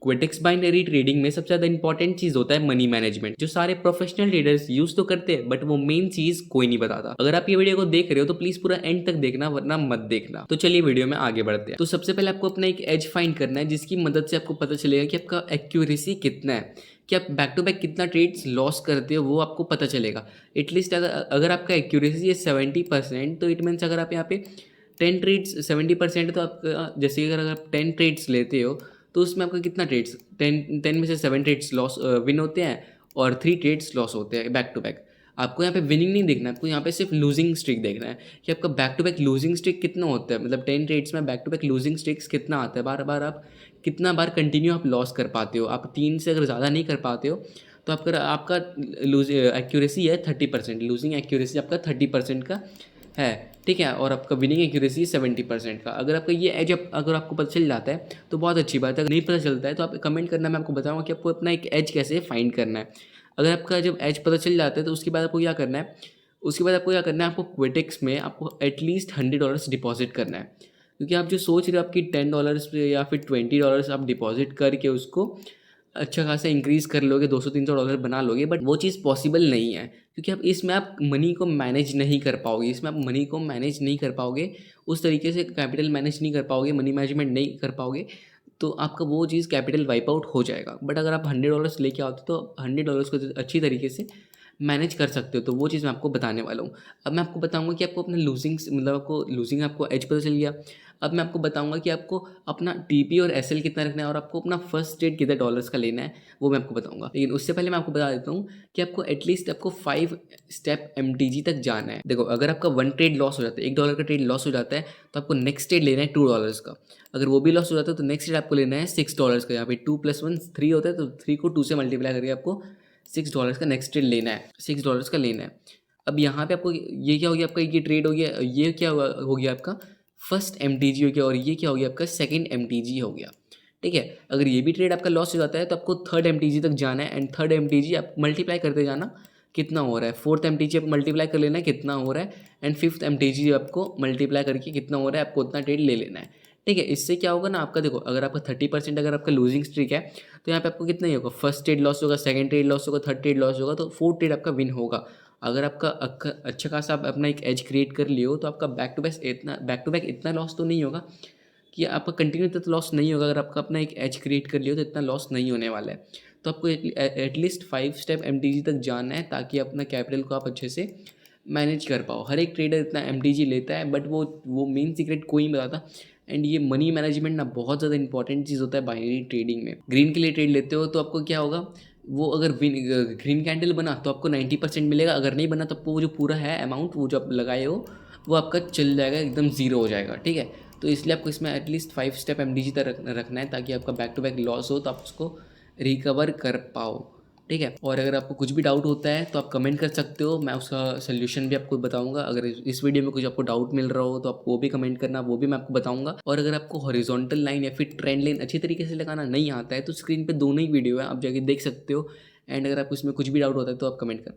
क्विटेक्स binary trading में सबसे ज़्यादा इंपॉर्टेंट चीज़ होता है मनी मैनेजमेंट, जो सारे प्रोफेशनल ट्रेडर्स यूज तो करते हैं बट वो मेन चीज़ कोई नहीं बताता। अगर आप ये वीडियो को देख रहे हो तो प्लीज़ पूरा एंड तक देखना, वरना मत देखना। तो चलिए वीडियो में आगे बढ़ते हैं। तो सबसे पहले आपको अपना एक एज फाइंड करना है, जिसकी मदद से आपको पता चलेगा कि आपका एक्यूरेसी कितना है, कि आप बैक टू बैक कितना ट्रेड्स लॉस करते हो, वो आपको पता चलेगा। एटलीस्ट अगर आपका एक्यूरेसी है 70%, तो इट मीन्स अगर आप यहाँ पे 10 ट्रेड्स 70%, तो आप जैसे अगर आप 10 ट्रेड्स लेते हो तो उसमें आपका कितना ट्रेड्स 10 में से 7 ट्रेड्स लॉस विन होते हैं और 3 ट्रेड्स लॉस होते हैं बैक टू बैक। आपको यहाँ पे विनिंग नहीं देखना है, आपको यहाँ पे सिर्फ लूजिंग स्ट्रिक देखना है कि आपका back to back losing streak कितना होता है। मतलब 10 ट्रेड्स में back to back losing streaks कितना आता है, बार बार आप कितना बार कंटिन्यू आप लॉस कर पाते हो। आप 3 से अगर ज़्यादा नहीं कर पाते हो तो आपका लूज एक्यूरेसी है 30%, लूजिंग एक्यूरेसी आपका 30% का है, ठीक है, और आपका विनिंग एक्यूरेसी 70% का। अगर आपका ये एज अगर आपको पता चल जाता है तो बहुत अच्छी बात है। अगर नहीं पता चलता है तो आप कमेंट करना, मैं आपको बताऊंगा कि आपको अपना एक एज कैसे फाइंड करना है। अगर आपका जब एज पता चल जाता है तो उसके बाद आपको क्या करना है, आपको क्विटेक्स में आपको एटलीस्ट $100 डिपॉजिट करना है। क्योंकि आप जो सोच रहे हो आपकी $10 या फिर $20 आप डिपॉजिट करके उसको अच्छा खासा इंक्रीज़ कर लोगे, $200-300 बना लोगे, बट वो चीज़ पॉसिबल नहीं है। क्योंकि इसमें आप मनी को मैनेज नहीं कर पाओगे, इसमें आप मनी को मैनेज नहीं कर पाओगे, उस तरीके से कैपिटल मैनेज नहीं कर पाओगे, मनी मैनेजमेंट नहीं कर पाओगे, तो आपका वो चीज़ कैपिटल वाइप आउट हो जाएगा। बट अगर आप $100 लेके आओ तो $100 को अच्छी तरीके से मैनेज कर सकते हो, तो वो चीज़ मैं आपको बताने वाला हूँ। अब मैं आपको बताऊँगा कि आपको अपने आपको एज पता चल गया। अब मैं आपको बताऊँगा कि आपको अपना टीपी और एसएल कितना रखना है और आपको अपना फर्स्ट ट्रेड कितने डॉलर्स का लेना है, वो मैं आपको बताऊँगा। लेकिन उससे पहले मैं आपको बता देता हूँ कि आपको एटलीस्ट 5 स्टेप एमटीजी तक जाना है। देखो, अगर आपका 1 ट्रेड लॉस हो जाता है, $1 का ट्रेड लॉस हो जाता है, तो आपको नेक्स्ट ट्रेड लेना है $2 का। अगर वो भी लॉस हो जाता है तो नेक्स्ट ट्रेड आपको लेना है $6 का। यहाँ पे 2 + 1 3 होता है, तो 3 को 2 से मल्टीप्लाई करके आपको $6 का नेक्स्ट ट्रेड लेना है, $6 का लेना है। अब यहाँ पे आपको ये क्या हो गया, आपका ये ट्रेड हो गया, ये क्या हो गया आपका फर्स्ट एमटीजी हो गया, और ये क्या हो गया आपका सेकंड एमटीजी हो गया, ठीक है। अगर ये भी ट्रेड आपका लॉस हो जाता है तो आपको थर्ड एमटीजी तक जाना है, एंड थर्ड एमटीजी आप मल्टीप्लाई करते जाना कितना हो रहा है, फोर्थ एमटीजी आप मल्टीप्लाई कर लेना है कितना हो रहा है, एंड फिफ्थ एमटीजी आपको मल्टीप्लाई करके कितना हो रहा है, आपको उतना ट्रेड ले लेना है, ठीक है। इससे क्या होगा ना, आपका देखो, अगर आपका 30% अगर आपका लूजिंग स्ट्रिक है तो यहाँ पे आपको कितना ही होगा, फर्स्ट ट्रेड लॉस होगा, सेकंड ट्रेड लॉस होगा, थर्ड ट्रेड लॉस होगा, तो फोर्थ ट्रेड आपका विन होगा। अगर आपका अच्छा खासा आप अपना एक एज क्रिएट कर लियो तो आपका बैक टू बैक इतना लॉस तो नहीं होगा, कि आपका कंटिन्यू तो लॉस नहीं होगा। अगर आपका अपना एक एज क्रिएट कर लियो तो इतना लॉस नहीं होने वाला है। तो आपको एटलीस्ट 5 स्टेप एमटीजी तक जाना है, ताकि अपना कैपिटल को आप अच्छे से मैनेज कर पाओ। हर एक ट्रेडर इतना एमटीजी लेता है, बट वो मेन सीक्रेट कोई नहीं बताता। एंड ये मनी मैनेजमेंट ना बहुत ज़्यादा इंपॉर्टेंट चीज़ होता है बाइनरी ट्रेडिंग में। ग्रीन के लिए ट्रेड लेते हो तो आपको क्या होगा, वो अगर ग्रीन कैंडल बना तो आपको 90% मिलेगा, अगर नहीं बना तो आपको वो जो पूरा है अमाउंट, वो जो आप लगाए हो, वो आपका चल जाएगा, एकदम ज़ीरो हो जाएगा, ठीक है। तो इसलिए आपको इसमें एटलीस्ट 5 स्टेप एमडीजी तक रखना है, ताकि आपका बैक टू बैक लॉस हो तो आप उसको रिकवर कर पाओ, ठीक है। और अगर आपको कुछ भी डाउट होता है तो आप कमेंट कर सकते हो, मैं उसका सोल्यूशन भी आपको बताऊंगा। अगर इस वीडियो में कुछ आपको डाउट मिल रहा हो तो आप वो भी कमेंट करना, वो भी मैं आपको बताऊंगा। और अगर आपको हॉरिजॉन्टल लाइन या फिर ट्रेंड लाइन अच्छी तरीके से लगाना नहीं आता है तो स्क्रीन पे दोनों ही वीडियो है, आप जाके देख सकते हो। एंड अगर आपको इसमें कुछ भी डाउट होता है तो आप कमेंट कर